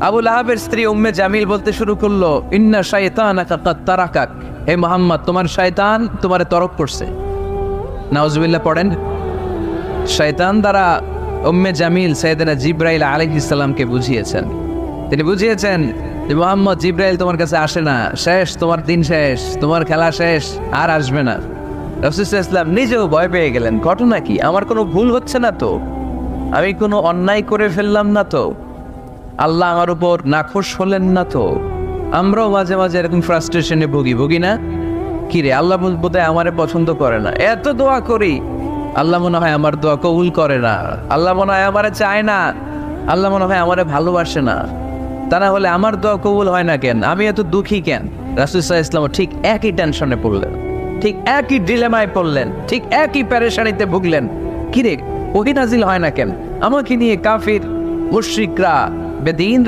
আবু লাহাবের স্ত্রী উম্মে জামিল বলতে শুরু করলো, ইন্না শাইতানাকা কাদ তারাকাক, হে মুহাম্মদ তোমার শয়তান তোমারে তরক করছে। নাউজুবিল্লাহ পড়েন। শয়তান দ্বারা উম্মে জামিল সাইয়েদনা জিবরাইল আলাইহিস সালামকে বুঝিয়েছেন। তিনি বুঝিয়েছেন যে মুহাম্মদ, জিবরাইল তোমার কাছে আসে না, শেষ, তোমার দিন শেষ, তোমার খেলা শেষ, আর আসবে না। রাসূল সাল্লাল্লাহু আলাইহি ওয়াসাল্লাম নিজেও ভয় পেয়ে গেলেন। ঘটনা কি? আমার কোনো ভুল হচ্ছে না তো? আমি কোনো অন্যায় করে ফেললাম না তো? আল্লাহ আমার উপর নাখোশ হলেন না তো? আমরাও মাঝে মাঝে এরকম ফ্রাস্ট্রেশনে ভুগি না? কিরে, আল্লাহ বোধহয় আমারে পছন্দ করে না, এত দোয়া করি, আল্লাহ মনে হয় আমার দোয়া কবুল করে না, আল্লাহ মনে হয় আমারে চায় না, আল্লাহ মনে হয় আমারে ভালোবাসে না। তা না হলে আমার দোয়া কবুল হয় না কেন? আমি এত দুঃখী কেন? রাসূল সাল্লাল্লাহু আলাইহি ওয়াসাল্লাম ঠিক একই টেনশনে পড়লেন, ঠিক একই ডিলেমায় পড়লেন, ঠিক একই পেরেশানিতে ভুগলেন। কিরে, ওহী নাজিল হয় না কেন? আমাকে নিয়ে কাফির মুশরিকরা, বেদীনরা